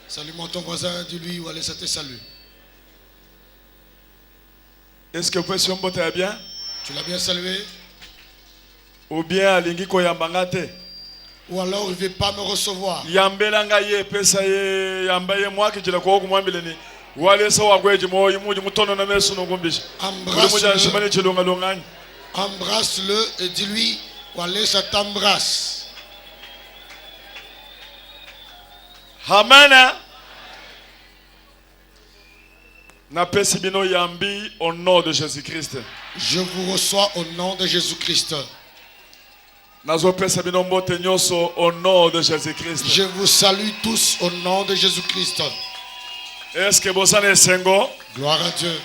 Salut-moi ton voisin, dis-lui ou allez ça te salue. Est-ce que vous pouvez bien? Tu l'as bien salué? Ou bien alingi ko yambanga te? Ou alors il ne veut pas me recevoir. Yambelanga ye pesa ye yambaye mwaki jila ko kumwambile ni wale so wagweji mo yimuji mutono na mesu no gumbisha. Embrasse-le et dis-lui ou allez ça t'embrasse. Amen. Na pesi bino yambi au nom de Jésus-Christ. Je vous reçois au nom de Jésus-Christ. Nazo pesa bino mbote nyoso au nom de Jésus-Christ. Je vous salue tous au nom de Jésus-Christ. Est-ce que vous savez sengo? Gloire à Dieu.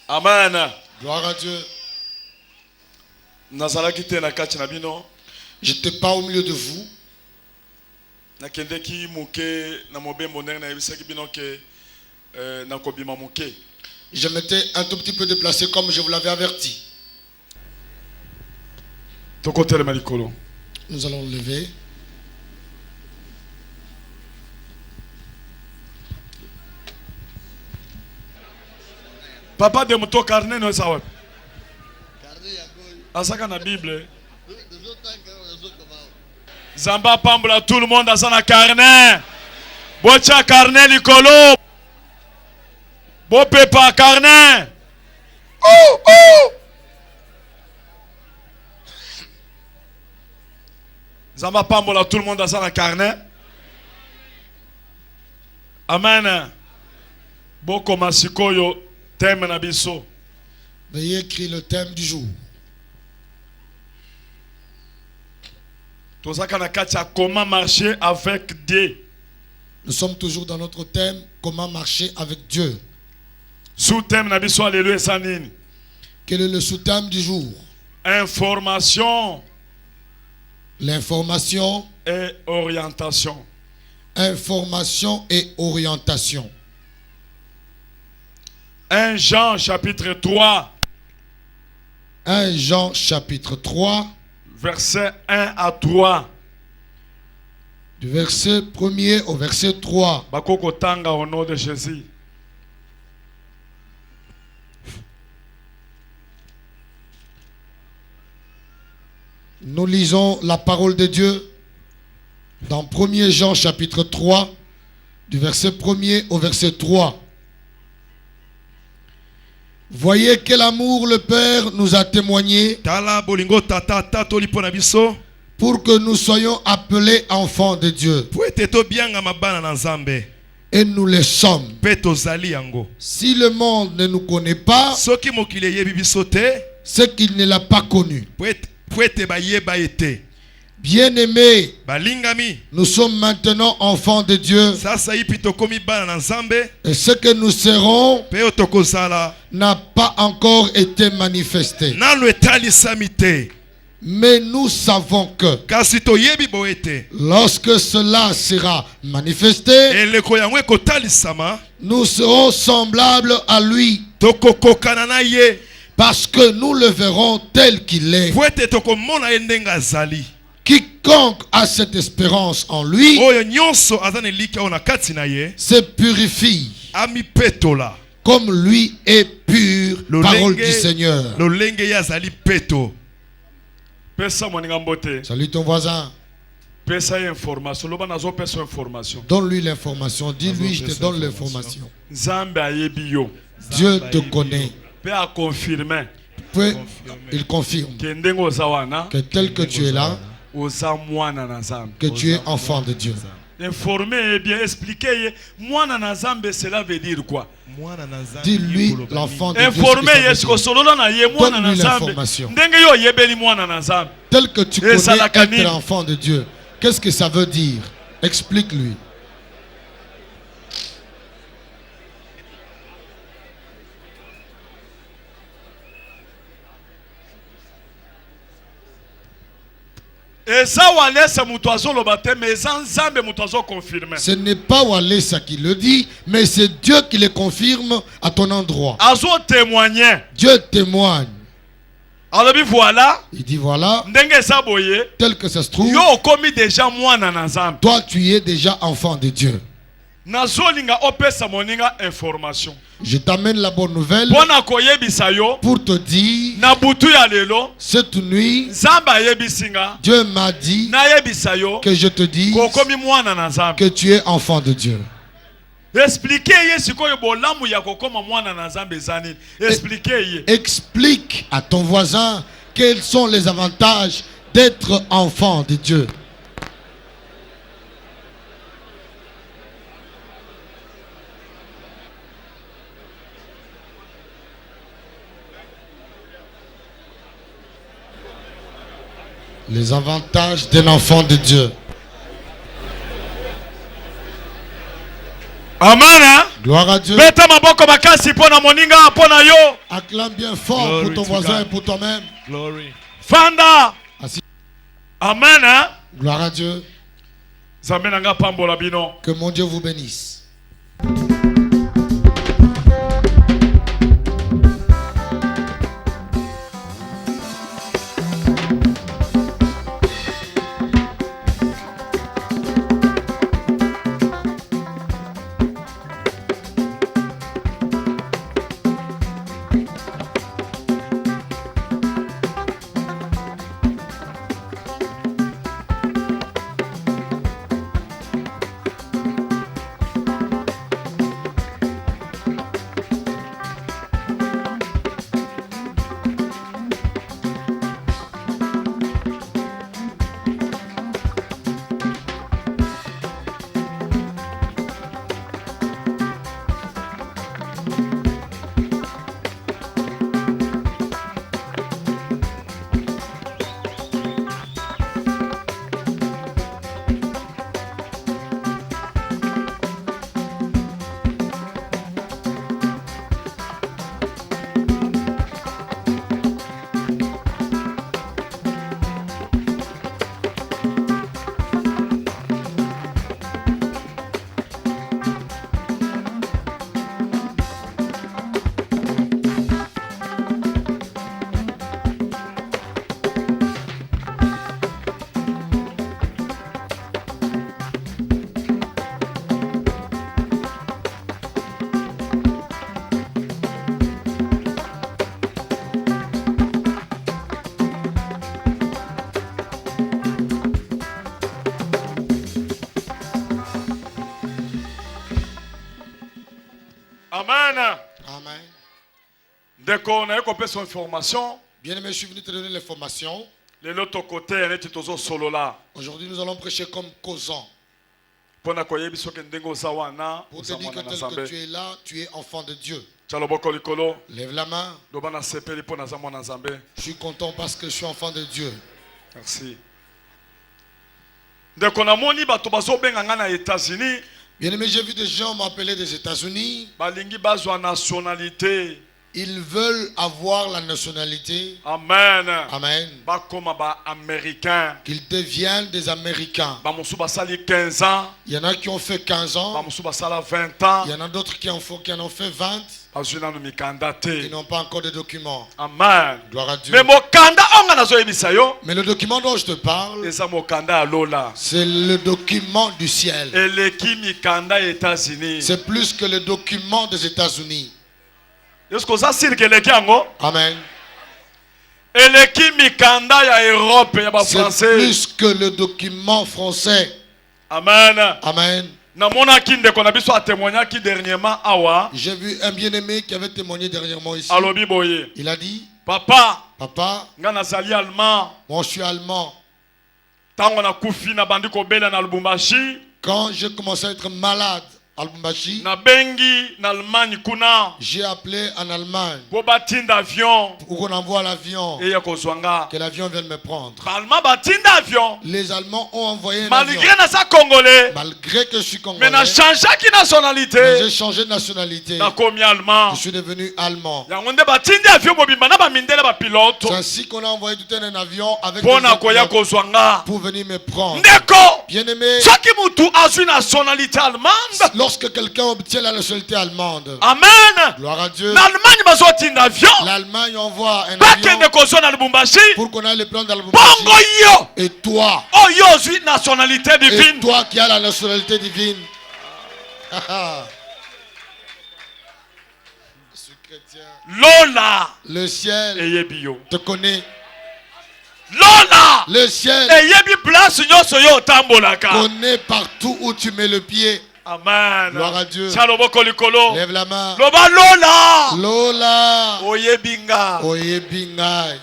Amen. Gloire à Dieu. Nazalaki te na kati na bino. J'étais pas au milieu de vous. Nakendeki muke na mobembo ndenge na yebisaki bino ke nakobima muke. Je m'étais un tout petit peu déplacé comme je vous l'avais averti. Nous allons le lever. Papa de moto carnet no sawa. Asaka na Bible. Zamba pambula tout le monde asana carnet. Bocha carnet likolo. Bo pepa carnet. Oh oh. Zamba pambola tout le monde asana carnet. Amen. Boko masikoyo thème na biso. Veuillez écrire le thème du jour. Comment marcher avec Dieu. Nous sommes toujours dans notre thème, comment marcher avec Dieu. Sous-thème na biso alléluia sanini. Quel est le sous-thème du jour? Information. L'information et orientation. Information et orientation. 1 Jean chapitre 3. 1 Jean chapitre 3. Verset 1 à 3. Du verset 1er au verset 3. Bakoko tanga au nom de Jésus. Nous lisons la parole de Dieu dans 1 Jean chapitre 3, du verset 1er au verset 3. Voyez quel amour le Père nous a témoigné pour que nous soyons appelés enfants de Dieu. Et nous le sommes. Si le monde ne nous connaît pas, c'est qu'il ne l'a pas connu. Bien-aimés, nous sommes maintenant enfants de Dieu. Et ce que nous serons n'a pas encore été manifesté. Mais nous savons que lorsque cela sera manifesté, nous serons semblables à lui. Parce que nous le verrons tel qu'il est. Quiconque a cette espérance en lui se purifie comme lui est pur. Parole du Seigneur. Salut ton voisin. Donne-lui l'information. Dis-lui, je te donne l'information. Dieu te connaît. Il confirme que tel que tu es là, que tu es enfant de Dieu. Informer et bien expliquer. Cela veut dire quoi? Dis-lui l'enfant de Dieu. Donne-lui l'information. Tel que tu connais être enfant de Dieu. Qu'est-ce que ça veut dire? Explique-lui. Ce n'est pas Walesa qui le dit, mais c'est Dieu qui le confirme à ton endroit. Dieu témoigne. alobi voilà. Il dit voilà, Ndenge saboye. tel que ça se trouve, Yo komi déjà mwana na Nzambe. toi tu es déjà enfant de Dieu. Nazolinga opesa moninga information. Je t'amène la bonne nouvelle Pona koyebisa yo. pour te dire, Na butu ya lelo. cette nuit, Nzamba yebisinga. Dieu m'a dit Na yebisa yo. que je te dis Kokomi mwana na Nzambe. que tu es enfant de Dieu. Expliquez ye sikoyo bolamu ya kokoma mwana na Nzambe zani. Expliquez ye. Explique à ton voisin quels sont les avantages d'être enfant de Dieu. Les avantages d'un enfant de Dieu. Amen. Gloire à Dieu. Beta maboko makasi pona moninga pona yo. Acclame bien fort Glory pour ton to voisin God. et pour toi-même. Glory. Fanda. Assis. Amen. Gloire à Dieu. Zamenanga pambola bino. Que mon Dieu vous bénisse. Amen. Amen. Dès qu'on a eu son information, Bien-aimé, je suis venu te donner l'information. les autres côtés, on est tous solo là. Aujourd'hui, nous allons prêcher comme causant. Pour te dire Pour te dire que tel que tu es là, tu es enfant de Dieu. likolo. Lève la main. Je suis content parce que je suis enfant de Dieu. Merci. Dès qu'on a moni bato bazo benga na États-Unis, Bien-aimé, j'ai vu des gens m'appeler des États-Unis. balingi bazwa nationalité. Ils veulent avoir la nationalité. Amen. Amen. Bakoma ba américain. Qu'ils deviennent des Américains. Ba musu basali 15 ans. Il y en a qui ont fait 15 Ba ans. musu basala 20 ans. Il y en a d'autres qui en ont fait 20. Bazuna no mikanda Ils te. n'ont pas encore de documents. Amen. Gloire à Dieu. Mais mokanda onga nazo yebisa yo. Mais le document dont je te parle, Eza mokanda alola. c'est le document du ciel. Eleki mikanda États-Unis. C'est plus que le document des États-Unis. Est-ce que ça sirke eleki yango? Amen. Eleki mikanda ya Europe ya ba C'est français. plus que le document français. Amen. Amen. Namona kinde kona biso a témoigné qui dernièrement awa. J'ai vu un bien-aimé qui avait témoigné dernièrement ici. Alobi boye. Il a dit, Papa, papa, nga nazali allemand. moi je suis allemand. Tango na kufi na bandi kobela na Lubumbashi. Quand j'ai commencé à être malade à Lubumbashi, Na bengi na Allemagne kuna. j'ai appelé en Allemagne Po batinda avion. pour qu'on envoie l'avion, Eya kozwanga. que l'avion vienne me prendre. Allemand batinda avion. Les Allemands ont envoyé un avion. Malgré na sa congolais. Malgré que je suis Mais congolais, na changé qui mais nationalité. j'ai changé de nationalité. Na komi allemand. Je suis devenu allemand. Yango nde batindi avion mobimba na bamindele ba pilote. C'est ainsi qu'on a envoyé tout un avion avec Po des na koya pilotes kozwanga. pour venir me prendre. Ndeko. Bien-aimé, Soki mutu azwi nationalité allemande. Lorsque quelqu'un obtient la nationalité allemande, Amen. gloire à Dieu, L'Allemagne bazotinda avion. l'Allemagne envoie un Bakende avion kozwa na Lubumbashi. pour qu'on aille le prendre dans le Bongo Lubumbashi. yo. Et toi, Oyo ozwi nationalité et divine. toi qui as la nationalité divine. Je suis chrétien. Lola. Le ciel Eyebi yo. te connaît. Lola. Le ciel Eyebi place nyonso yo otambolaka. connaît partout où tu mets le pied. Amen. Gloire à Dieu. Tia loboko likolo. Lève la main. Loba Lola. Lola. Oyebinga. Oyebingai.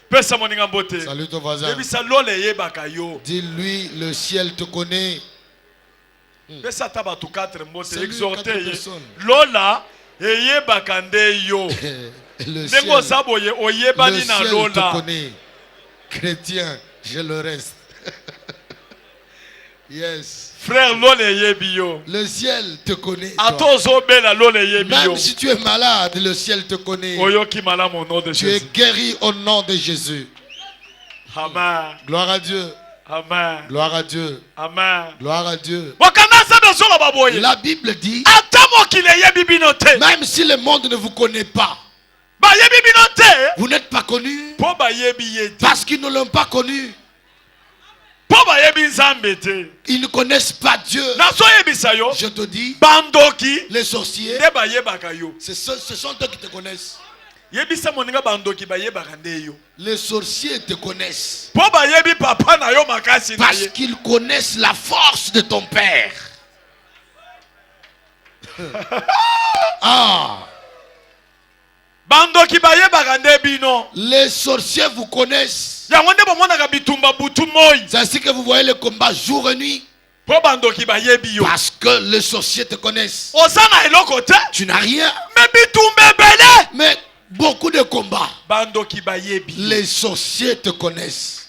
Pesa moninga mbote. Salut ton voisin. Yebisa Lola eyebaka yo. Dis-lui, le ciel te connaît. Pesa taba tu 4 mbote. Salut, Exhorté. 4 personnes. Lola eyebaka nde yo. Le Ndengo ciel, saboye oyebani le na ciel te Lola. connaît. Chrétien, je le reste. Yes. Frère Lola eyebi yo. Le ciel te connaît. toi. Atozo bela Lola eyebi yo. Même si tu es malade, le ciel te connaît. Oyoki mala mon nom de Tu es Jésus. guéri au nom de Jésus. Amen. Gloire à Dieu. Amen. Gloire à Dieu. Amen. Gloire à Dieu. Wakanda sabe solo baboye. La Bible dit, Ata mokili eyebi bino te. même si le monde ne vous connaît pas, Ba yebi bino te. vous n'êtes pas connus Po ba yebi yeti. parce qu'ils ne l'ont pas connu. Po ba yebi nzambe te. Ils ne connaissent pas Dieu. Naso yebisa yo. Je te dis, Bandoki. les sorciers, Nde ba yebaka yo. ce sont eux qui te connaissent. Yebisa moninga bandoki ba yebaka nde yo. Les sorciers te connaissent Po ba yebi papa na yo makasi na parce ye. qu'ils connaissent la force de ton père. Ah, Bandoki ba yebaka nde bino. les sorciers vous connaissent. Yango nde bomonaka bitumba butu moi. C'est ainsi que vous voyez le combat jour et nuit. Po bandoki ba yebi yo. Parce que les sorciers te connaissent. Osana eloko te. Tu n'as rien, Me bitumba ebele. mais beaucoup de combats. Bandoki ba yebi yo. Les sorciers te connaissent.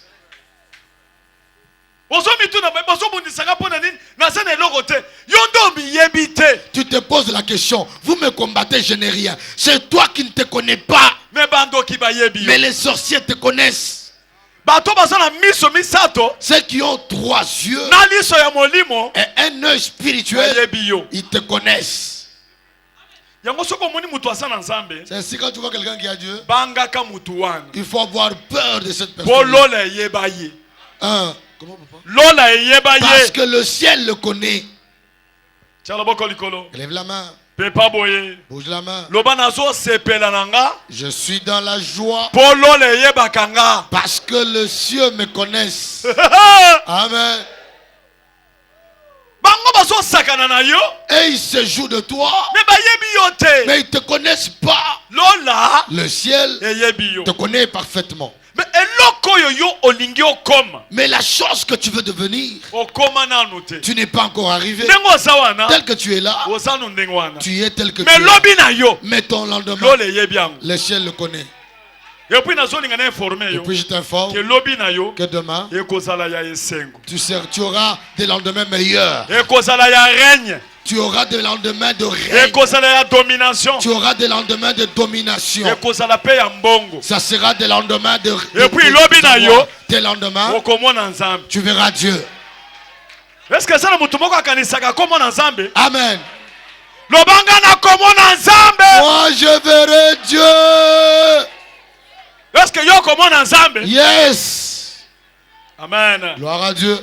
Ozo mituna ba bozo bundisaka pona nini? Nasana eloko te. Yo ndo miyebi te. Tu te poses la question, vous me combattez, je n'ai rien. C'est toi qui ne te connais pas. Me bandoki ba yebi yo. Mais les sorciers te connaissent. Bato basana miso misato. Ceux qui ont 3 yeux Na liso ya molimo. et un œil Ba spirituel, yebi yo. ils te connaissent. Yango soko moni mutu asana nzambe. C'est ainsi quand tu vois quelqu'un qui a Dieu, Bangaka mutu wana. il faut avoir peur de cette Po personne. lola eyeba ye. Comment papa? Lola eyeba Parce ye. que le ciel le connaît. Tiala boko likolo. Lève la main, Pepa boye. bouge la main. Loba nazo sepela nanga. Je suis dans la joie Po lola eyeba kanga. parce que les cieux me connaissent. Amen. Bango baso sakana na yo. Et ils se jouent de toi, Me ba yebi yo te. mais ils ne te connaissent pas. Lola Le ciel eyebi yo. te connaît parfaitement. Mais eloko yo yo olingi okoma. Mais la chose que tu veux devenir, Okoma nanu te. tu n'es pas encore arrivé. Ndengo osawana. Tel que tu es là, Osanu ndengo wana. tu es tel que tu Mais es. lobi na yo. Mais ton lendemain, Lola eyebi yango. le ciel le connaît. Et puis nazo linga na informer Et yo. puis je t'informe Que lobi na yo. que demain, Ekozala ya esengo. tu auras des lendemains meilleurs. Ekozala ya règne. Tu auras des lendemains de règne. Ekozala ya domination. Tu auras des lendemains de domination. Ekozala pe ya mbongo. Ça sera des lendemains de Et puis, lobi na yo. Tes lendemains, Okomona nzambe. tu verras Dieu. Est-ce que ça na mutu moko akanisaka komona nzambe? Amen. Lobanga na komona nzambe. Moi, je verrai Dieu. Est-ce que yo komona nzambe? Yes. Amen. Gloire à Dieu.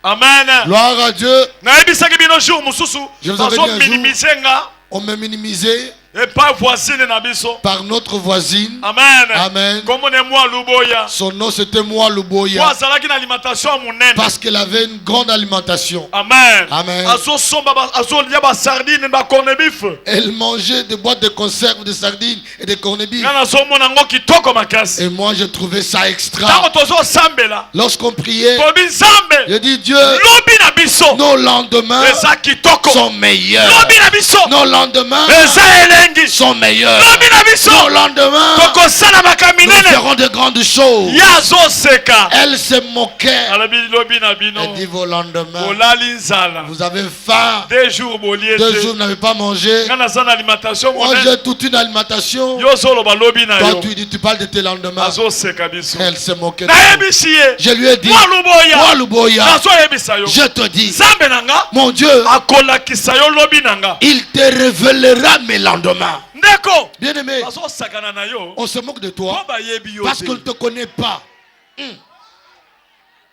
Amen. Gloire à Dieu. Na ebisaki bino jour mususu. Je vous avais dit un jour. minimiser nga. On m'a minimisé Et pas voisine na biso. par notre voisine. Amen. Amen. Comme on est moi Luboya. Son nom c'était moi Moi Luboya. azalaki na alimentation monene. Parce qu'elle avait une grande alimentation. Amen. Amen. Azo somba azo lia ba sardine ba corne beef. Elle mangeait des boîtes de conserve, de sardines et de corned beef. Ngana zo mona ngo kitoko makasi. Et moi j'ai trouvé ça Tango extra. tozo sambela. Lorsqu'on priait, Tobi nzambe. je dis Dieu, Lobi na biso. nos lendemains Eza kitoko. sont meilleurs. Lobi na biso. Nos lendemains Eza elengi. sont meilleurs. Lobi na biso. Nos lendemains, Toko sana nous makaminene. ferons de grandes choses. Ya zo seka. Elle se moquait. Alabi lobi na bino. Elle dit vos lendemains, Olali nzala. vous avez faim. 2 jours boliete. 2 jours, vous n'avez pas mangé. Ngana sana alimentation Moi monene. j'ai toute une alimentation. Yo solo ba lobi na Toi yo. tu dis, tu parles de tes lendemains. Azo seka biso. Elle se moquait de Na nous. yebisi ye. Je lui ai dit, Moi Luboya. moi Luboya, Nazo yebisa yo. je te dit, Nzambe nanga mon Dieu, akolakisa yo lobi nanga. il te révélera mes lendemains. Ndeko. Bien-aimé, Bazo sakana na yo. on se moque de toi Ko ba yebi yo. parce qu'on ne te connaît pas.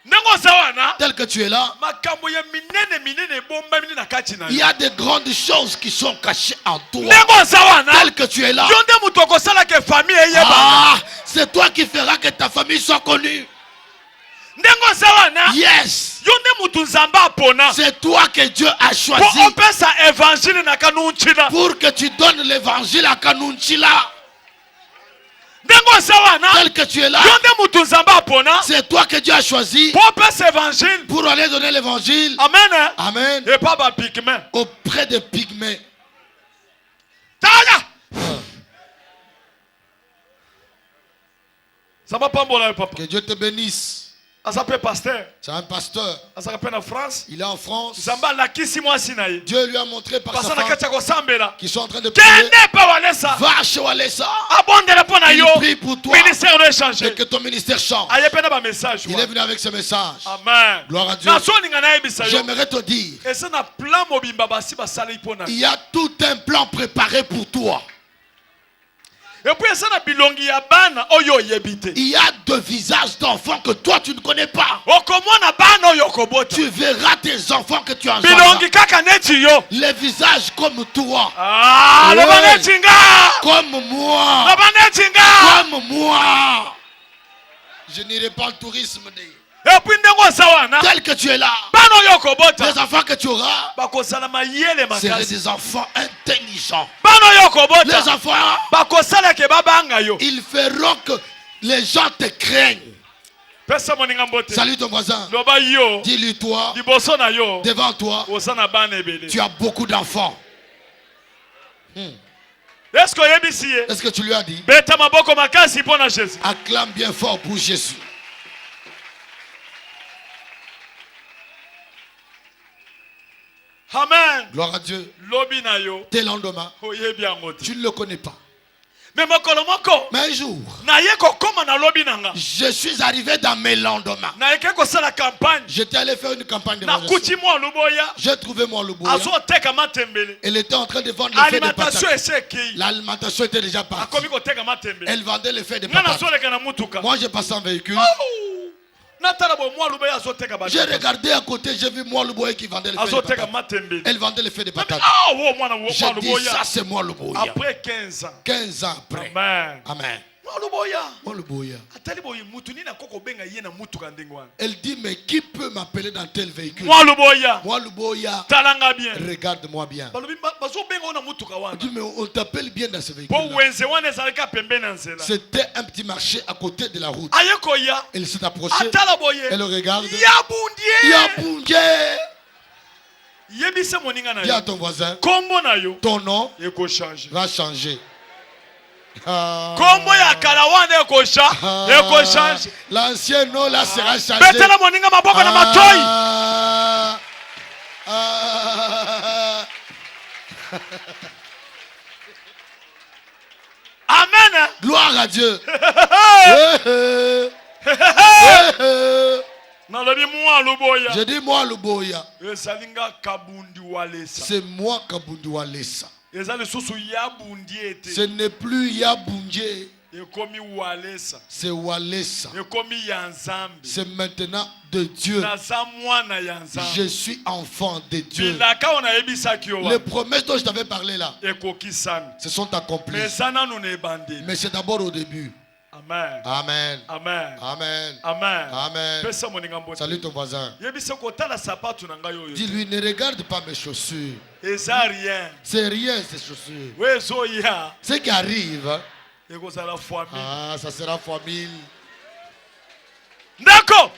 Ndengo zawana. Tel que tu es là, Makambo ya minene bomba minene na kati na yo. il y a de grandes choses qui sont cachées en toi. Ndengo zawana. Tel que tu es là, Yonde mutu okosala ke famille eyeba. ah, c'est toi qui feras que ta famille soit connue. Ndengo zawana. Yes, Yonde mutu nzamba apona. c'est toi que Dieu a choisi Pour opesa évangile na kanunchina. pour que tu donnes l'évangile à Kanunchila. Ndengo zawana. Tel que tu es là, Yonde mutu nzamba apona. c'est toi que Dieu a choisi Pour opesa évangile. pour aller donner l'évangile. Amen. Amen. Et pas ba pigment. Auprès des pygmées. Taya. Ça va pas mbola papa. Que Dieu te bénisse. Azape pasteur. C'est un pasteur. Azape na France. Il est en France. Zamba la kisi moi sinaye. Dieu lui a montré par sa Pasana femme kacha ko sambela. qu'ils sont en train de prier. Kende pa walesa. Va chez Walesa. Abondela pona Il yo. prie pour toi Ministère de et changer. que ton ministère change. Ayepena ba message. Il est venu avec ce message. Amen. Gloire à Dieu. Na so ninga na ebisa yo. J'aimerais te dire, Et ça na plan mobimba basi basala ipona. il y a tout un plan préparé pour toi. Et puis ça na bilongi ya bana oyo yebite. Il y a deux visages d'enfants que toi tu ne connais pas. Okomona bana oyo kobota. Tu verras tes enfants que tu engendres. Bilongi kaka neti yo. Les visages comme toi. Ah, le Ouais. banetinga. Comme moi. Le banetinga. Comme moi. Je n'irai pas au tourisme. Et puis ndengo sawana. Tel que tu es là. Bana oyo kobota. Les enfants que tu auras Bakosala mayele seraient makasi. des enfants intelligents. Bana oyo Les kobota. enfants, Bakosala ke babanga yo. ils feront que les gens te craignent. Pesa moninga mbote. Salut ton voisin. Loba yo. Dis-lui toi, Liboso na yo. devant toi, Osana bana ebele. tu as beaucoup d'enfants. Est-ce que yebisi ye? Est-ce que tu lui as dit? Beta maboko makasi pona Jésus. Acclame bien fort pour Jésus. Amen. Gloire à Dieu. Lobi na yo. Tes lendemains, Oyebi yango te. tu ne le connais pas. Mais mokolo moko. Mais un jour, Na ye kokoma na lobi nanga. je suis arrivé dans mes lendemains. Na yeke kosala campagne. J'étais allé faire une campagne de Na l'évangile. kuti mo luboya. J'ai trouvé mon louboya. Azo teka matembele. Elle était en train de vendre les feuilles de Alimentation patates. ese kei. L'alimentation était déjà partie. Akomi koteka matembele. Elle vendait les feuilles de Ngana patates. so leka na mutuka. Moi, j'ai passé en véhicule. Oh! Natala bo mo luboya azo teka ba. J'ai regardé à côté, j'ai vu moi louboya qui vendait les feuilles de Azo teka patates. matembele. Elle vendait les feuilles de patates. Ah wo mwana wo J'ai dit, luboya. ça c'est moi louboya. Après 15 ans. 15 ans après. Amen. Amen. Mo luboya. Moi louboya. Atali boye mutu nina koko benga ye na mutuka ndenge wana. Elle dit, mais qui peut m'appeler dans tel véhicule? Mo luboya. Moi louboya. Talanga bien. Regarde-moi bien. Balobi bazo benga ona mutuka wana. Elle dit, mais on t'appelle bien dans ce véhicule. Po wenze wana ezalika pembeni na nzela. C'était un petit marché à côté de la route. Ayeko ya. Elle s'est approchée. Atala boye. Elle le regarde. Ya bundie. Yabunge. Yebise moninga na Dis à yo. ton voisin, Kombo na yo. ton nom Eko changer. va changer. Ah. Kombo ya kala wana eko changer. L'ancien nom là sera changé. Betela moninga maboko na matoi. Ah. Ah. Amen. Gloire à Dieu. Nalobi mwa luboya. Je dis moi Luboya. Esalinga kabundi walesa. C'est moi Kabundi Walesa. Ezali susu ya bundi ete. Ce n'est plus Yabunge, Ekomi walesa. c'est Walesa. Ekomi ya nzambe. C'est maintenant de Dieu. Naza mwana ya nzambe. Je suis enfant de Dieu. Bilaka ona yebisaki yo Les wa. promesses dont je t'avais parlé là, Ekoki sami. se sont accomplies. Mais sana no ne bande. Mais c'est d'abord au début. Amen. Amen. Amen. Amen. Amen. Amen. Pesa moninga mbote. Salut ton voisin. Yebise kotala sapatu na ngai oyo. Dis-lui, ne regarde pas mes chaussures. Eza rien. C'est rien ces chaussures. Wezo ya. Ce qui arrive, hein, Ekozala fois 1000. ça sera fois 1000. Ndako.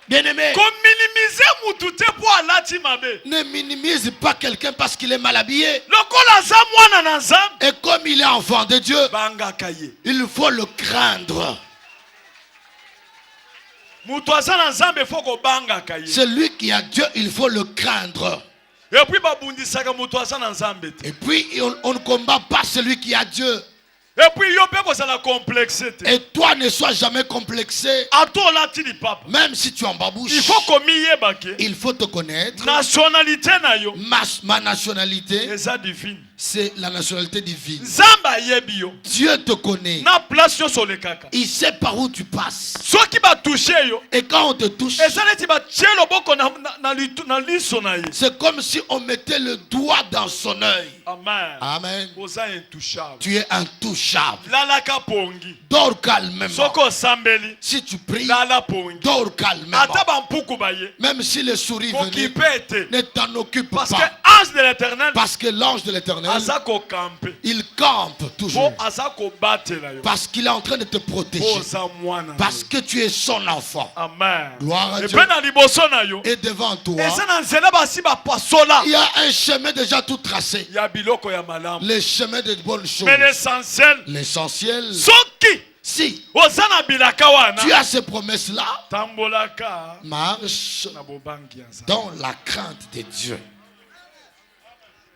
Bien-aimé, Kominimize mutu te po alati mabe. ne minimise pas quelqu'un parce qu'il est mal habillé. Lokola za mwana na nzambe. Et comme il est enfant de Dieu, Banga kaye. il faut le craindre. Mutu aza na nzambe foko banga kaye. Celui qui a Dieu, il faut le craindre. Et puis babundisaka mutu aza na nzambe te. Et puis, on ne combat pas celui qui a Dieu. Et puis yo pe ko ça la complexité. Et toi ne sois jamais complexé. Ato la tini papa. Même si tu en babouches. Il faut komiye bake. Il faut te connaître. Nationalité na yo. Ma nationalité, Eza divine. c'est la nationalité divine. Zamba yebi yo. Dieu te connaît. Na place yo sur le kaka. Il sait par où tu passes. Soki ba toucher yo. Et quand on te touche, Eza leti ba tielo boko na liso na ye. c'est comme si on mettait le doigt dans son œil. Amen. Amen. Oza intouchable. Tu es intouchable. Lalaka pongi. Dors calmement. Soko sambeli. Si tu pries, Lala pongi. dors calmement. Ata ba mpuku ba ye. Même si les souris Ko venaient, kipete. ne t'en occupe Parce que pas. ange de l'éternel. Parce que l'ange de l'éternel, Azako campe. il campe toujours. Bo azako batela yo. Parce qu'il est en train de te protéger. Oza mwana. Parce que tu es son enfant. Amen. Gloire à Et Dieu. puis na liboso na yo. Et devant toi, Eza na nzela basi ba pasola. il y a un chemin déjà tout tracé. Ya biloko ya malamu. Les chemins de bonnes choses. Mais l'essentiel. L'essentiel, Soki. si Oza na bilaka wana. tu as ces promesses-là, Tambolaka. marche Na bobangi ya nzambe. dans la crainte de Dieu.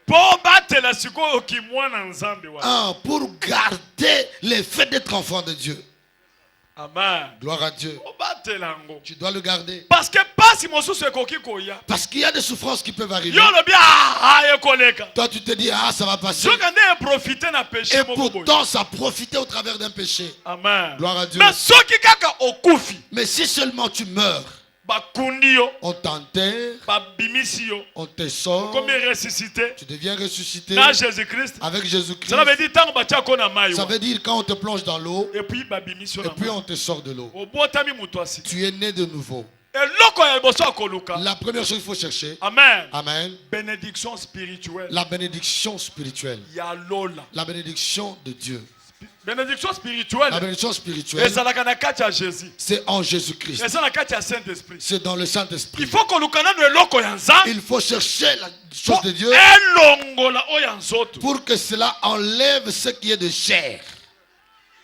Po batela sikoyo kimwana nzambe wana. Un, pour garder le fait d'être enfant de Dieu. Amen. Gloire à Dieu. Po batela ngo. Tu dois le garder. Parce que pasi mosusu ekoki koya. Parce qu'il y a des souffrances qui peuvent arriver. Yo lobi ah ekoleka. Toi, tu te dis, ah, ça va passer. Soki nde profiter na péché Et moko boye. pourtant, ça profitait au travers d'un péché. Amen. Gloire à Dieu. Mais soki kaka okufi. Mais si seulement tu meurs, Bakundi yo. on t'enterre, Babimisi yo. on te sort, Comme ressuscité. tu deviens ressuscité Na Jésus-Christ. avec Jésus-Christ. Ça veut dire tant batia kona mai. Ça veut dire quand on te plonge dans l'eau, Et puis babimisi yo et na puis mai. on te sort de l'eau. Obotami mutu asi. Tu es né de nouveau. Et loko ya liboso akoluka. La première chose qu'il faut chercher, Amen. amen, Bénédiction spirituelle. la bénédiction spirituelle. Ya lola. La bénédiction de Dieu. Bénédiction La spirituelle. bénédiction spirituelle, ezalaka na kati ya Jésus. c'est en Jésus-Christ. Eza na kati ya Saint-Esprit. C'est dans le Saint-Esprit. Il faut koluka nanu eloko ya nzambe. Il faut chercher la chose de Dieu elongola oyo ya nzoto. pour que cela enlève ce qui est de chair.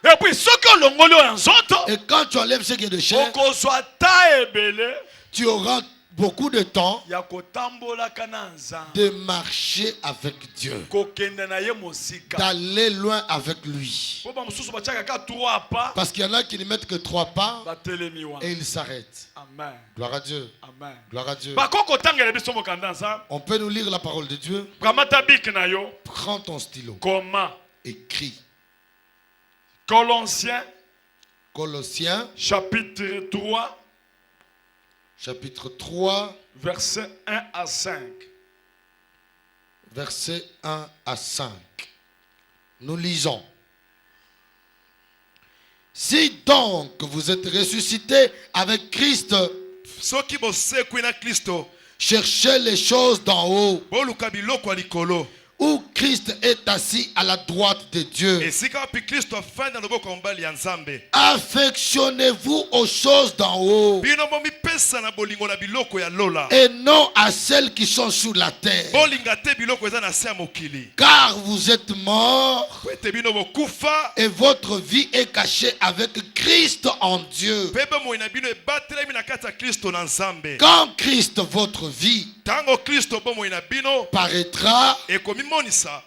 Et puis soki olongoli oyo ya nzoto. Et quand tu enlèves ce qui est de chair, okozwa ta ebele tu auras beaucoup de temps ya kotambolaka na nzambe. de marcher avec Dieu, Kokende na ye mosika. d'aller loin avec lui. Po ba mosusu batiaka ka 3 pas. Parce qu'il y en a qui ne mettent que 3 pas Batelemi wana. et ils s'arrêtent. Amen. Gloire à Dieu. Amen. Gloire à Dieu. Bakoko tangela biso mokanda nzambe. On peut nous lire la parole de Dieu. Kamata bik na yo. Prends ton stylo. Comment? Écris. Colossiens Colossiens, chapitre 3 chapitre 3, verset 1 à 5. versets 1 à 5. Nous lisons. Si donc vous êtes ressuscités avec Christ, soki bosekwi na Kristo cherchez les choses d'en haut, boluka biloko ya likolo où Christ est assis à la droite de Dieu. esika wapi Kristo afandi na loboko ya mobali ya Nzambe. Affectionnez-vous aux choses d'en haut Bino bomipesa na bolingo na biloko ya lola, et non à celles qui sont sous la terre. bolinga te biloko eza na se ya mokili. Car vous êtes morts Po ete bino bokufa et votre vie est cachée avec Christ en Dieu. mpe bomoi na bino ebatelemi na kati ya Kristo na Nzambe. Quand Christ, votre vie, Tango Kristo bomoi na bino paraîtra, ekomimonisa.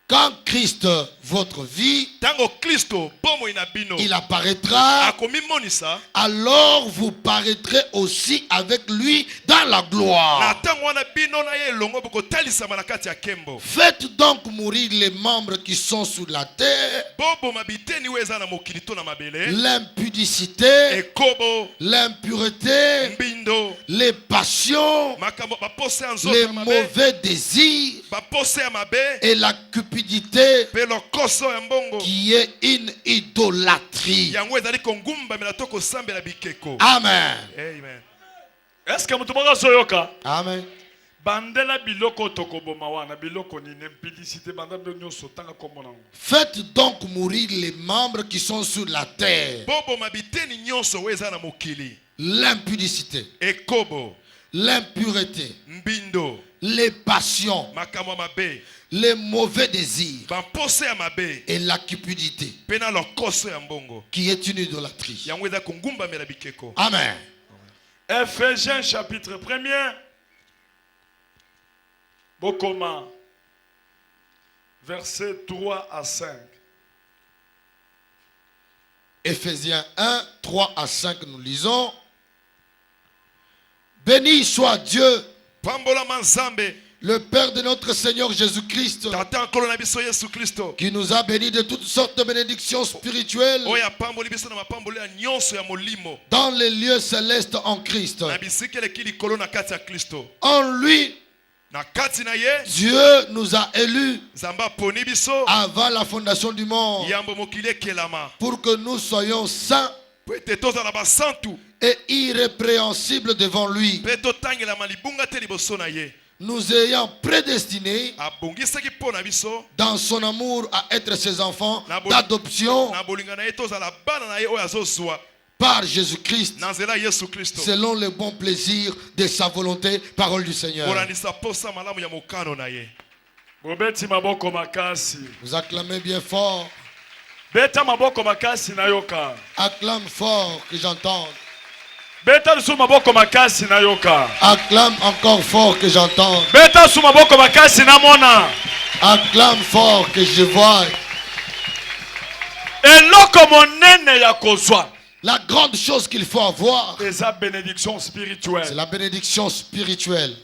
quand Christ, votre vie, Tango Kristo bomoi na bino il apparaîtra, akomimonisa, alors vous paraîtrez aussi avec lui dans la na gloire. ntango wana bino na ye elongo bokotalisama na kati ya nkembo. Faites donc mourir les membres qui sont sous la terre, Boboma biteni oyo eza na mokili to na mabele, l'impudicité, ekobo, l'impureté, mbindo, les passions, makambo bapose ya les nzoto ya mabe, mauvais désirs bapose ya mabe, et la cupidité mpe lokoso ya mbongo. qui est une idolâtrie. Yango ezali kongumbamela to kosambela bikeko. Amen. Amen. Est-ce que mutu moko azoyoka? Amen. Bandela biloko tokoboma wana biloko nini impudicité banda ndo nyonso tanga kombo nango. Faites donc mourir les membres qui sont sur la terre. Boboma biteni nyonso oyo eza na mokili, L'impudicité, ekobo, l'impureté, mbindo, les passions, makambo ya mabe, les mauvais désirs bapose ya mabe, et la cupidité mpe na lokoso ya mbongo. qui est une idolâtrie. Yango eza kongumbamela bikeko. Amen. Ephésiens chapitre 1er. Bokoma. Verset 3 à 5. Éphésiens 1, 3 à 5, nous lisons. Béni soit Dieu, pambolama nzambe le Père de notre Seigneur Jésus-Christ, tata nkolo na biso yesu kristo qui nous a bénis de toutes sortes de bénédictions spirituelles oyo apamboli biso na mapamboli ya nyonso ya molimo dans les lieux célestes en Christ. na bisika eleki likolo na kati ya kristo. En lui, na kati na ye Dieu nous a élus nzambe aponi biso avant la fondation du monde yambo mokili ekelama pour que nous soyons saints po ete tozala basantu et irrépréhensibles devant lui, mpe totangelama libunga te liboso na ye, nous ayant prédestinés abongisaki mpo na biso dans son amour à être ses enfants Nabo- d'adoption na bolinga na ye tozala bana na ye oyo azozwa par Jésus-Christ, na nzela ya yesu kristo selon le bon plaisir de sa volonté, parole du Seigneur. kolandisa posa malamu ya mokano na ye. bobeti maboko makasi. Vous acclamez bien fort, Beta maboko makasi nayoka. acclame fort que j'entende, Beta su maboko makasi nayoka. acclame encore fort que j'entende, Beta su maboko makasi namona. acclame fort que je vois. Eloko monene ya kozwa. La grande chose qu'il faut avoir, Eza bénédiction c'est spirituelle. la bénédiction spirituelle.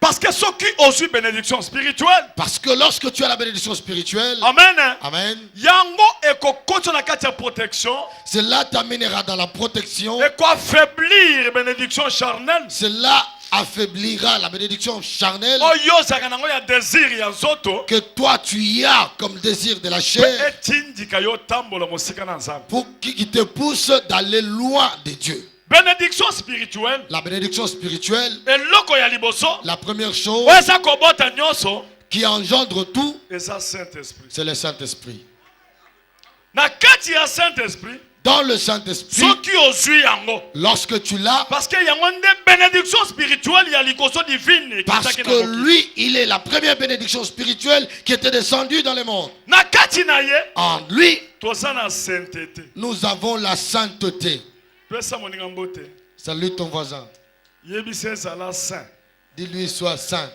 Parce que ceux qui ont eu bénédiction spirituelle, Parce que lorsque tu as la bénédiction spirituelle, amen. amen, Yango ekokotso na kati ya protection, cela t'amènera dans la protection, et quoi affaiblir bénédiction charnelle. cela affaiblira la bénédiction charnelle Oyo zaka nango ya désir ya nzoto, que toi tu y as comme désir de la chair, etindika yo tambola mosika na nzambe. pour qui te pousse d'aller loin de Dieu. Bénédiction spirituelle, La bénédiction spirituelle, eloko ya liboso, la première chose oyo eza kobota nyonso, qui engendre tout, eza Saint-Esprit. c'est le Saint-Esprit. Na kati ya Saint-Esprit, Dans le Saint-Esprit, soki ozwi yango, lorsque tu l'as, parce que yango nde bénédiction spirituelle ya likoso divine parce ekitaki na que mokili. lui, il est la première bénédiction spirituelle qui était descendue dans le monde. Na kati na ye, En lui, toza na sainteté. nous avons la sainteté. Pesa moninga mbote. Salut ton voisin. Yebisa ezala saint. Dis-lui, sois saint.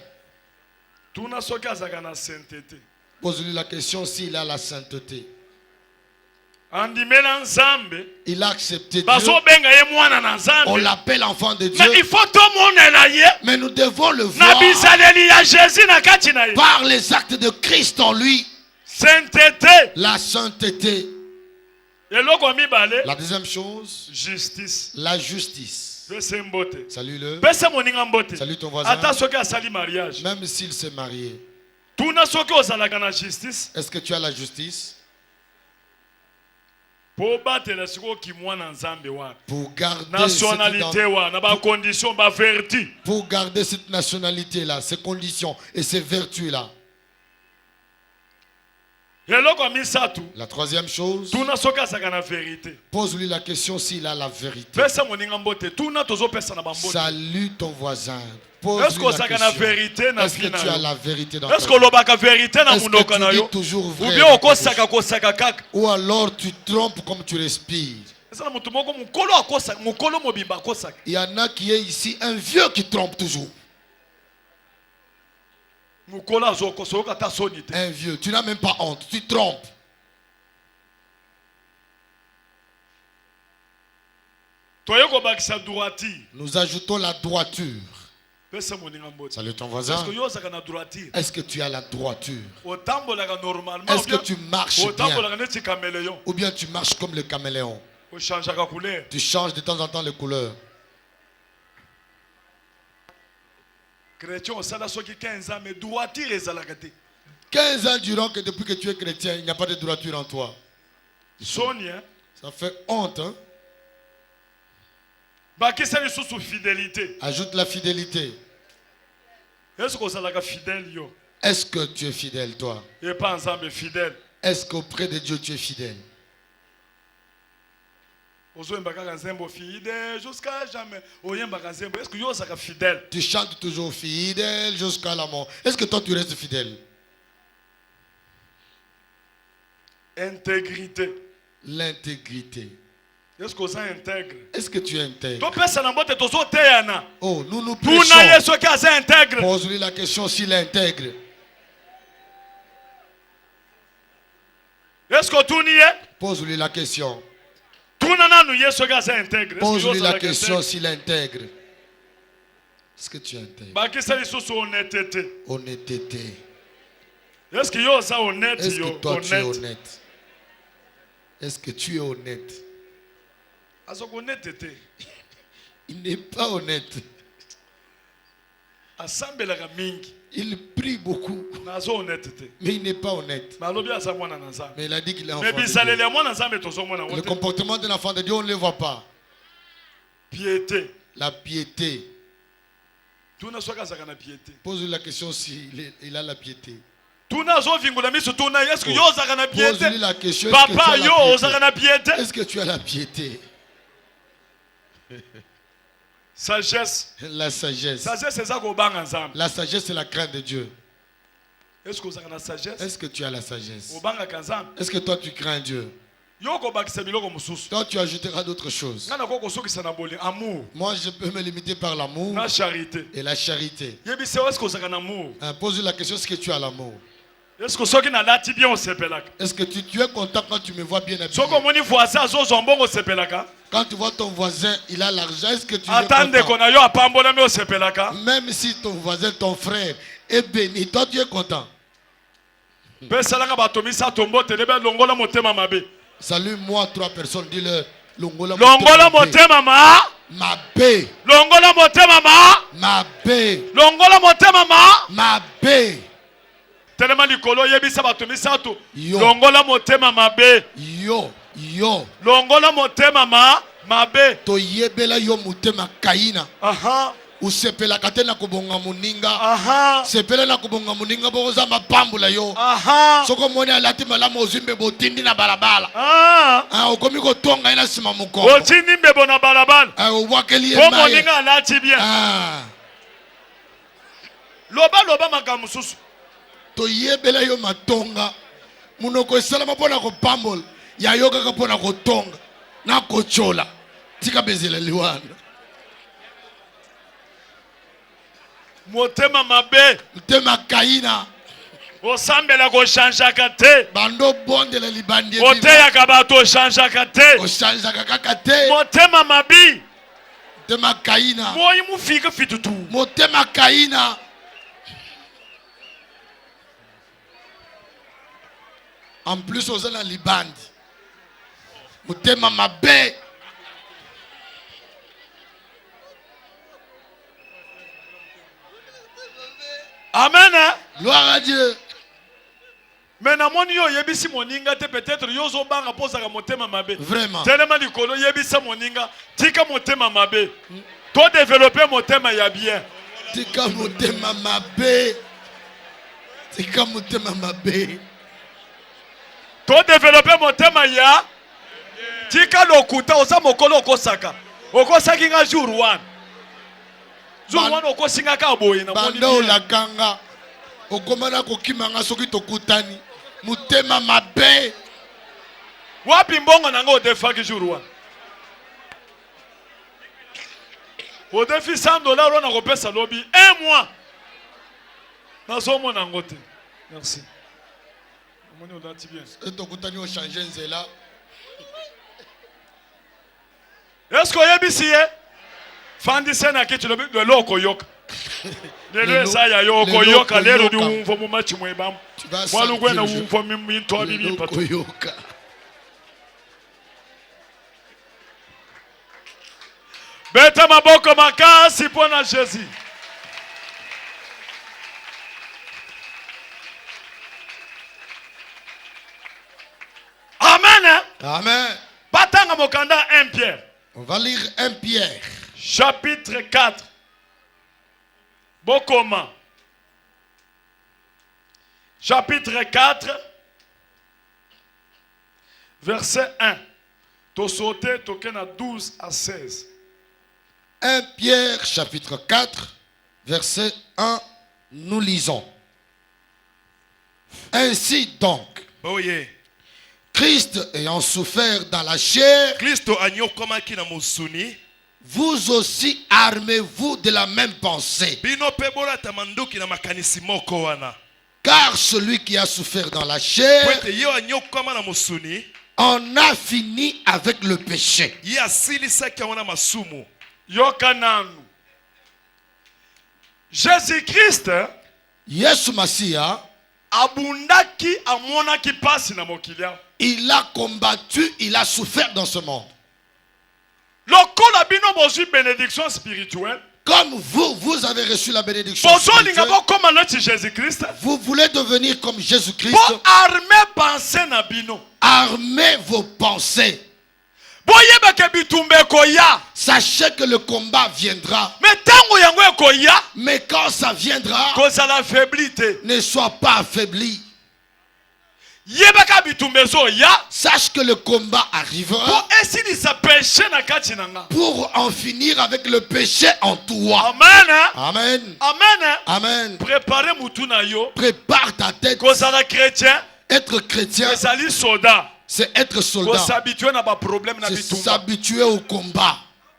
Tuna soki azaka na sainteté. Pose-lui la question s'il a la sainteté. Andimela nzambe. Il a accepté Dieu. Bazobenga ye mwana na On nzambe. l'appelle enfant de Dieu. Mais il faut tomonela ye. Mais nous devons le Na voir bizaleli ya Jésus na kati na ye. par les actes de Christ en lui. Sainteté. La sainteté. Eloko mibale. La deuxième chose, Justice. la justice. Pesa mbote. Salue-le. Pesa moninga mbote. Salut ton voisin. Ata soki asali mariage. Même s'il s'est marié. Tuna soki ozalaka na justice. Est-ce que tu as la justice? Po batela siko ki mwana nzambe wa. Pour garder, Nationalité wa na ba condition ba vertu. pour garder cette nationalité-là, ces conditions et ces vertus-là. Eloko misatu. La troisième chose, Tuna soki azalaka na vérité. pose-lui la question s'il a la vérité. Pesa moninga mbote. Tuna tozo pesa na bambote. Salue ton voisin. Est-ce Pose-lui que la ozalaka na question. vérité na Est-ce que vie na tu as yo? la vérité dans ta Est-ce que vie? olobaka vérité na Est-ce munoko que na tu yo? dis toujours Ou vrai? bien dans ta bouche? okosaka kaka. Ou alors tu trompes comme tu respires. Eza na mutu moko mukolo akosaka, mukolo mobimba akosaka. Il y en a qui est ici, un vieux qui trompe toujours. Mukolo azokosoka ta soni te. Un vieux, tu n'as même pas honte, tu trompes. Toye kobakisa droiture. Nous ajoutons la droiture. Pesa moninga mbote. Salut ton Est-ce voisin. que yo ozalaka na droiture? Est-ce que tu as la droiture? Otambolaka normalement. Est-ce que tu marches bien? Otambolaka neti caméléon. Ou bien tu marches comme le caméléon? Ochangeaka couleur. Tu changes de temps en temps les couleurs. Chrétien osala soki 15 ans mais droiture ezalaka te. 15 ans durant que depuis que tu es chrétien, il n'y a pas de droiture en toi. Soni hein. Ça fait honte, hein? Bakisa lisusu fidélité. Ajoute la fidélité. Est-ce que ozalaka fidèle yo? Est-ce que tu es fidèle, toi? Et pas ensemble fidèle. Est-ce qu'auprès de Dieu, tu es fidèle? Ozoyembaka nzembo fidèle jusqu'à jamais. Oyembaka nzembo. Est-ce que yo ozalaka fidèle? Tu chantes toujours fidèle jusqu'à la mort. Est-ce que toi, tu restes fidèle? Intégrité. L'intégrité. Est-ce que oza intègre? Est-ce que tu es intègre? Topesa na mbote tozoteyana. Oh, nous Tuna prêchons. ye soki aza intègre. Pose-lui la question s'il est intègre. Est-ce que otuni ye? Pose-lui la question. Pose-lui la question s'il intègre. Est-ce que tu intègres? Honnêteté. Est-ce que yo ça honnête? Est-ce que toi tu es honnête? Est-ce que tu es honnête? Il n'est pas honnête. Il prie beaucoup, mais il n'est pas honnête. Mais il a dit qu'il est enfant de Dieu. Le comportement d'un enfant de Dieu, on ne le voit pas. Piété. La piété. Pose-lui la question s'il a la piété. Est-ce que yo ozaka na piété? Pose-lui la question. Papa yo ozaka na piété? Est-ce que tu as la piété? Sagesse. La sagesse. La sagesse, c'est la crainte de Dieu. Est-ce que vous avez la sagesse? Est-ce que tu as la sagesse? Est-ce que toi tu crains Dieu? Toi tu ajouteras d'autres choses. Moi je peux me limiter par l'amour et la charité. Pose-lui la question, est-ce que tu as l'amour? Est-ce que tu es content quand tu me vois bien habillé? Quand tu vois ton voisin, il a l'argent, est-ce que tu es content? Même si ton voisin, ton frère est béni, toi tu es content. Salue-moi 3 personnes, dis-leur Longola motema Mabé. Longola motema Mabé. Longola motema Mabé. Tellement likolo yebisa bato misato. Longola motema mabe. Yo. Longola motema mabe. To yebela yo motema kaina. Usepela katena kubonga muninga. Sepela na kubonga muninga boza mapambula yo. Soko moni alati malama ozimbe botindi na balabala. Okomi ko tonga ina sima mukongo. Botindi mbebo na balabala. Wakeli emaye. Moninga alati bien. Loba makamususu. To yebela yo matonga. Munoko esalama pona ko pambol. Ya yoga ka pona ko tonga. Na ko chola. Tika bezela liwana. Motema mabe. Motema kaina. Osambela ko chanjaka te. Bando bonde la libandie. Oteya kabato chanjaka te. Oshanjaka kaka te. Motema mabi. Motema kaina. Moyi mufika fitutu. Motema kaina. En plus aux la libandi. Motema mabe. Amen. Gloire à Dieu. Mais na moni yo yebisi moninga te peut-être yo zo banga posa ka motema mabe. Vraiment. Tellement likolo yebisa moninga tika motema mabe. To développer motema ya bien. Tika motema mabe. Tika motema mabe. To développer motema ya tika lokuta osa mokolo okosaka. Okosaki nga jour 1. Jour 1 okosinga ka boye na moni. Bando la kanga. Okomana kokimanga soki tokutani. Motema mabe. Wapi mbongo nanga odefaki jour 1. Odefi $100 on a repesa lobby 1 mois. Nazomo nangote. Merci. Moni odati bien. Tokutani o changer nzela. Est-ce que yebisiye? Fandi sena kitu le loko yoka. Lelo saya yoko yoka lelo di umvo mu machi mwebam. Walu kwena umvo minto bibi pato yoka. Beta maboko makasi pona Jésus. Amen. Amen. Batanga mokanda 1 Pierre. On va lire 1 Pierre. Chapitre 4. Bokoma. Chapitre 4. Verset 1. To sauter, tokena 12 à 16. 1 Pierre, chapitre 4, verset 1, nous lisons. Ainsi donc, Christ ayant souffert dans la chair, vous aussi armez-vous de la même pensée. Car celui qui a souffert dans la chair On a fini avec le péché. Ye asilisaki yango na masumu. Yoka nanu. Jésus-Christ Yesu Masia, abundaki amonaki pasi na mokili. il a combattu, il a souffert dans ce monde. Lokola bino bozwi bénédiction spirituelle. Comme vous avez reçu la bénédiction Bozolinga spirituelle, bokoma neti Jésus-Christ. vous voulez devenir comme Jésus-Christ. Pour armer pensée na bino. Armez vos pensées. Boyeba ke bitumbe koya. Sachez que le combat viendra. Mais tango yango ekoya, Mais quand ça viendra, kozala faiblité. ne sois pas affaibli. Yeba ka bitumbe zo ya. Sache que le combat arrivera Pour esilisa péché na kati nanga. pour en finir avec le péché en toi. Amen. Hein? Amen. Amen. Hein? Amen. Préparez mutuna yo. Prépare ta tête. Kozala chrétien. Être chrétien, Kozali soldat. c'est être soldat. S'habituer na ba problème na C'est bitumba. s'habituer au combat.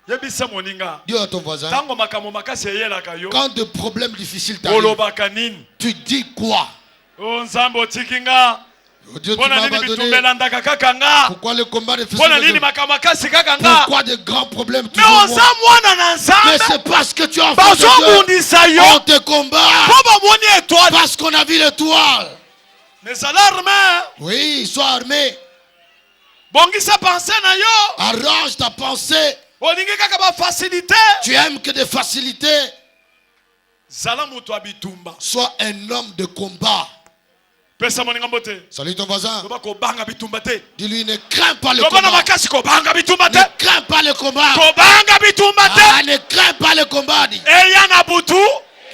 Yebisa moninga. Dis à ton voisin, Tango makamo makasi eyelaka yo. quand de problèmes difficiles t'arrivent, Olobaka nini? tu dis quoi? O nzambo tikinga. Oh Dieu, tu Pona m'as nini abandonné. bitumbela ndaka kakanga. Pourquoi le combat est Pona nini difficile? makamakasi kakanga. Pourquoi de grands problèmes Mais toujours on moi? sa mwana na Mais nzambe. c'est parce que tu as fait Bazo mundisa yo. on te combat. Boba moni étoile. Parce qu'on a vu l'étoile. Les alarmes. Oui, sois armé. Bongisa pensée na yo. Arrange ta pensée. Olingi kaka ba facilité. Tu aimes que des facilités. Zala mutu abitumba. Sois un homme de combat. Pesa moninga mbote. Salut ton voisin. Loba ko banga bitumba te. Dis-lui, ne crains pas le Loba na combat. makasi ko banga bitumba te. Ne crains pas le combat. Ko banga bitumba te. Ah, ne crains pas le combat. Dis. Eya na butu.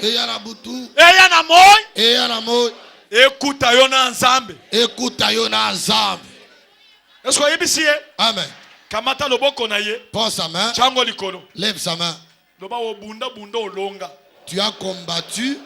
Eya na butu. Eya na moy. Eya na moi. Ekuta yo na nzambe. Écoute yo na nzambe. Est-ce que yebisi ye? Amen. Kamata loboko na ye. Prends sa main. Chango likolo. Lève sa main. Loba obunda bunda olonga. Tu as combattu.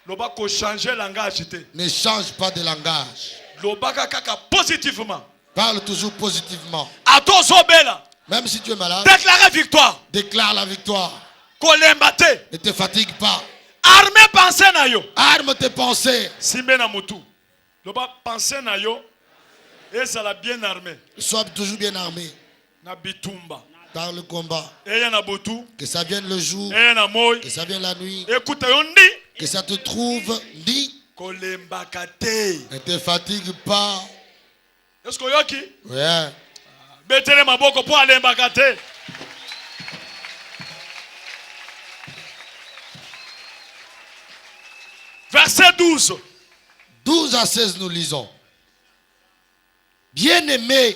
Loba ko changer langage te. Ne change pas de langage. Loba kaka positivement. Parle toujours positivement. Atozo bela. Même si tu es malade, Déclarer victoire. déclare la victoire. Kolemba te. Ne te fatigue pas. Armée pensée na yo. Arme tes pensées. Simbe na mutu. Loba pensée na yo. Et ça l'a bien armé. Sois toujours bien armé Na bitumba. par le combat. Eya na butu. Que ça vienne le jour, Eya na moy. que ça vienne la nuit, Écoute yo ndi. que ça te trouve dit. Kolemba kate. Ne te fatigue pas. Est-ce que yoki? Ouais. Betele maboko po alemba kate. Verset 12. 12 à 16, nous lisons. Bien-aimés,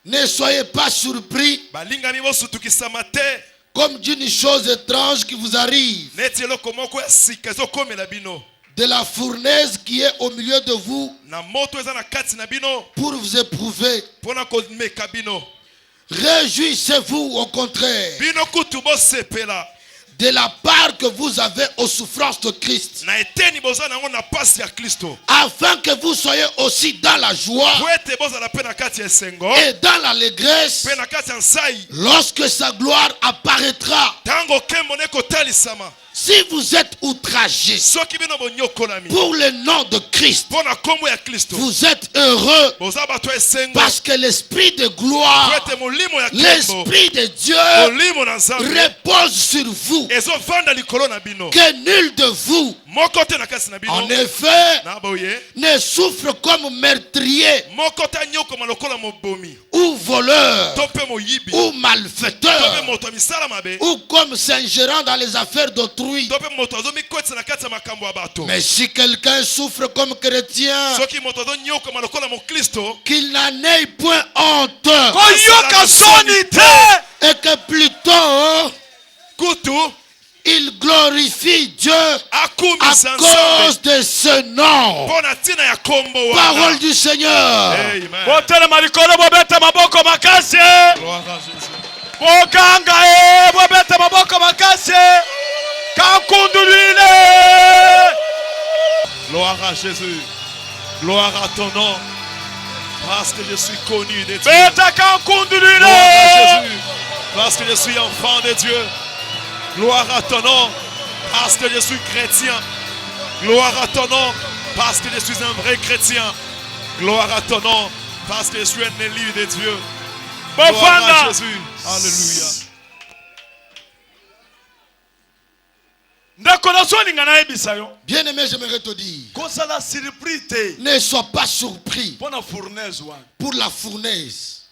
ne soyez pas surpris Balingani bosutukisama te. comme d'une chose étrange qui vous arrive, Neti eloko moko ya sika ezokomela bino. de la fournaise qui est au milieu de vous Na moto eza na kati na bino. pour vous éprouver. Pona komeka bino. Réjouissez-vous au contraire Bino kutu bosepela. de la part que vous avez aux souffrances de Christ, Na eteni boza nango na pasi ya Kristo. afin que vous soyez aussi dans la joie Po ete bozala pe na kati ya esengo. et dans l'allégresse Pe na kati ya nsai. lorsque sa gloire apparaîtra. Tango kembo ne kotalisama. Si vous êtes outragés Soki bino bonyokolami. pour le nom de Christ, Pona kombo ya Kristo. vous êtes heureux Boza bato ya esengo. parce que l'esprit de Po gloire, ete molimo ya kembo. l'esprit de Dieu Molimo na nzambe. repose sur vous, Ezovanda likolo na bino. que nul de vous, Moko te na kasi na bino. en effet, Na boye. ne souffre comme meurtrier Moko te anyokoma lokola mobomi. ou voleur To pe moyibi. ou To pe malfaiteur moto ya misala mabe. ou comme s'ingérant dans les affaires d'autrui. To pe moto azomikotisa na kati ya makambo ya bato. Mais si quelqu'un souffre comme chrétien, Soki moto azonyokoma lokola mokristo. qu'il n'en ait point honte, Koyoka soni te. et que plutôt Kutu il glorifie Dieu à akumisa nzambe. cause de ce nom. Pona ntina ya kombo wana. Parole du Seigneur. Amen. Botele malikolo bobeta maboko makasi. Gloire à Jésus. Bokanga bobeta maboko makasi. Kankundulile. Gloire à Jésus. Gloire à ton nom. Parce que je suis connu de Dieu. Beta kankundulile. Gloire à Jésus. Parce que je suis enfant de Dieu. Gloire à ton nom. Parce que je suis chrétien. Gloire à ton nom. Parce que je suis un vrai chrétien. Gloire à ton nom. Parce que je suis un élu de Dieu. Gloire à Jésus. Alléluia. Bien-aimé, j'aimerais te dire, ne sois pas surpris pour la fournaise.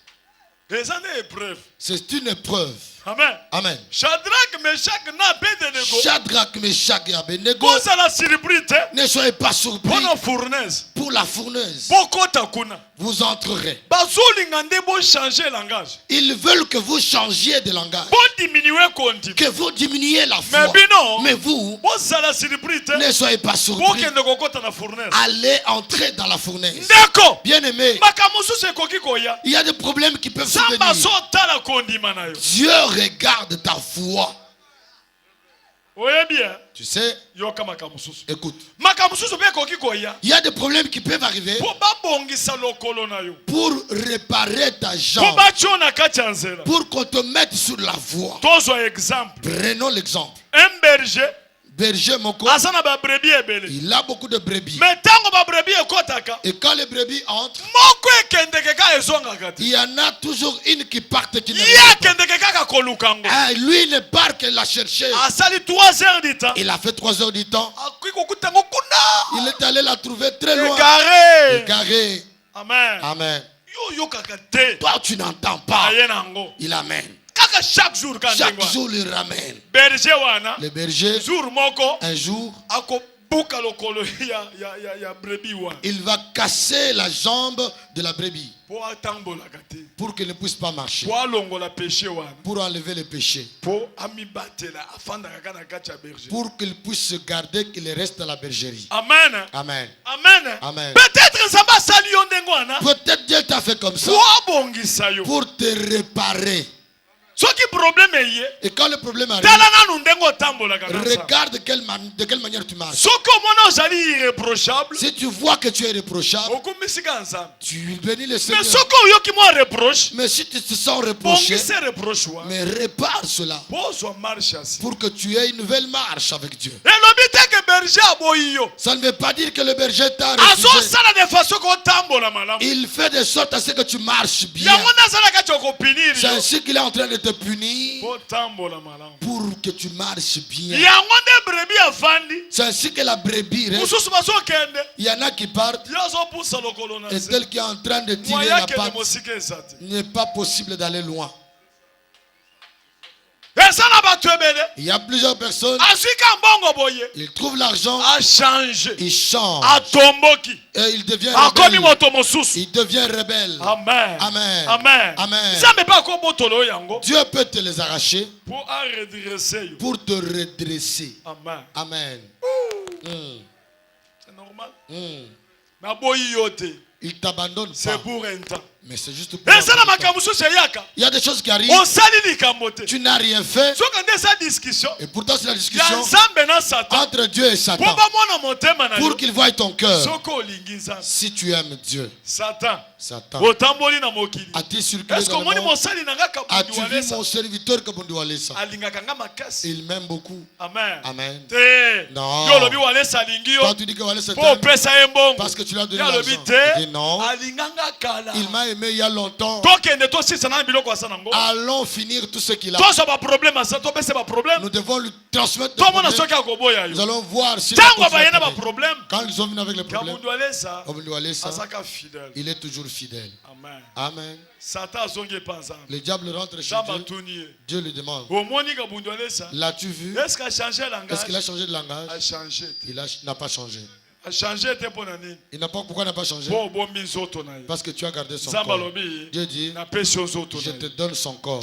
C'est une épreuve. Amen. Amen. Shadrach, Meshach et Abednego, ne soyez pas surpris pour la fournaise. Vous entrerez. Ils veulent que vous changiez de langage, que vous diminuiez la foi. Mais vous, ne soyez pas surpris. Allez entrer dans la fournaise. Bien aimé, il y a des problèmes qui peuvent survenir. Dieu regarde ta foi. Tu sais, écoute, il y a des problèmes qui peuvent arriver pour réparer ta jambe, pour qu'on te mette sur la voie. Prenons l'exemple. Un berger, Berger Moko, il a beaucoup de brebis. Et quand les brebis entrent, il y en a toujours une qui part qui ne revient pas. Ah, lui, il ne part que la chercher. Il a fait 3 heures du temps. Il est allé la trouver très loin. Égaré. Amen. Amen. Toi, tu n'entends pas. Il amène. Chaque jour, il ramène. Le berger, un jour, il va casser la jambe de la brebis pour qu'elle ne puisse pas marcher, pour enlever le péché, pour qu'il puisse se garder, qu'il reste dans la bergerie. Amen. Amen. Amen. Amen. Peut-être Dieu t'a fait comme ça pour te réparer. Et quand le problème arrive, regarde de quelle manière tu marches. Si tu vois que tu es irréprochable, tu bénis le Seigneur. Mais si tu te sens reproché, mais répare cela pour que tu aies une nouvelle marche avec Dieu. Ça ne veut pas dire que le berger t'a refusé. Il fait de sorte à ce que tu marches bien. C'est ainsi qu'il est en train de te punir pour que tu marches bien. C'est ainsi que la brebis reste. Il y en a qui partent et celle qui est en train de tirer la patte, il n'est pas possible d'aller loin. Il y a plusieurs personnes, ils trouvent l'argent, ils changent et ils deviennent rebelles. Il devient rebelle. Amen. Amen. Amen. Amen. Dieu peut te les arracher pour te redresser. Amen. Amen. C'est normal. Il t'abandonne c'est pas. pour un temps. Mais c'est juste pour un temps. Il y a des choses qui arrivent. Tu n'as rien fait. Et pourtant c'est la discussion entre Dieu et Satan pour qu'il voie ton cœur. Si tu aimes Dieu, Satan a-t-il circulé dans le monde? As-tu vu mon serviteur Kabundualesa? Il m'aime beaucoup. Amen. Amen. Non. Quand tu dis que Walesa t'aime parce que tu lui as donné l'argent, il dit non. Il m'a aimé il y a longtemps. Allons finir tout ce qu'il a. Nous devons lui transmettre le problème. Nous allons voir si quand ils sont venus avec le problème, il est toujours fidèle. Amen. Amen. Le diable rentre chez Dieu. Dieu lui demande, l'as-tu vu? Est-ce qu'il a changé de langage? Il n'a pas changé. Il n'a pas, pourquoi il n'a pas changé? Parce que tu as gardé son corps. Dieu dit, je te donne son corps.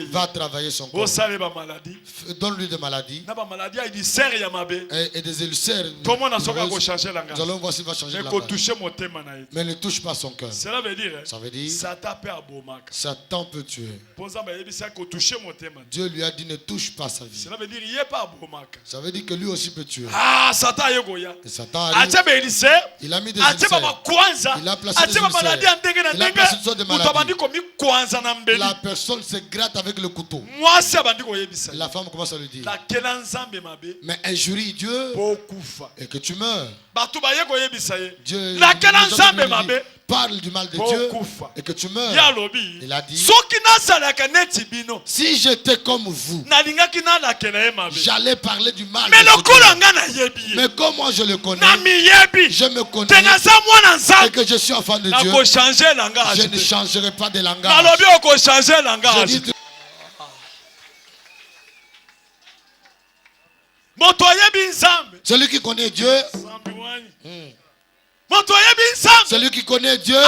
Va travailler son corps. Donne-lui des maladies et des ulcères. Nous allons voir s'il va changer de langage. Mais ne touche pas son cœur. Ça veut dire Satan peut tuer. Dieu lui a dit ne touche pas sa vie. Ça veut dire que lui aussi peut tuer. Satan Satan arrive. Il a mis des ulcères. Il a placé des ulcères. Il a placé une sorte de maladie. La personne se gratte avec le couteau. La femme commence à lui dire, mais injurie Dieu et que tu meurs. Dieu parle du mal de Dieu et que tu meurs. Il a dit, si j'étais comme vous, j'allais parler du mal de Dieu. Mais comme moi je le connais, je me connais et que je suis enfant de Dieu, je ne changerai pas de langage. Je dis, celui qui connaît Dieu, celui qui connaît Dieu,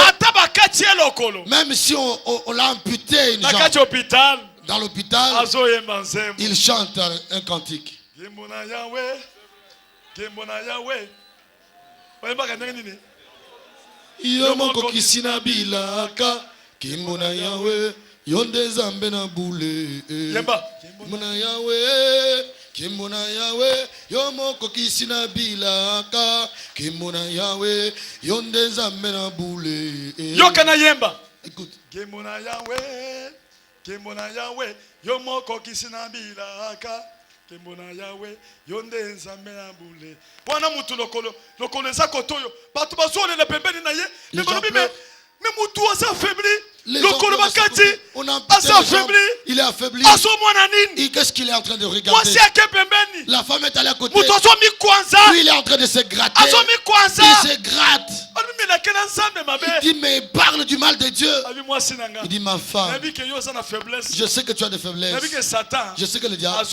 même si on l'a amputé une jambe, dans l'hôpital, il chante un cantique. Yomoko kisina bilaka kimona yawe yonde zambe na bule kimona yawe kimona yawe yomoko kisina bilaka kimona yawe yonde zambe na bule yokana yemba écoute kimona yawe yomoko kisina bilaka kimona yawe yonde zambe na bule wana mutu lokolo eza kotoyo batu bazolele pembeni na ye mais mutu asa affaibli lokolo bakati asa affaibli il est affaibli et qu'est-ce qu'il est en train de regarder? La femme est allée à côté, lui il est en train de se gratter, il se gratte. Il dit mais parle du mal de Dieu. Il dit ma femme, je sais que tu as des faiblesses, je sais que le diable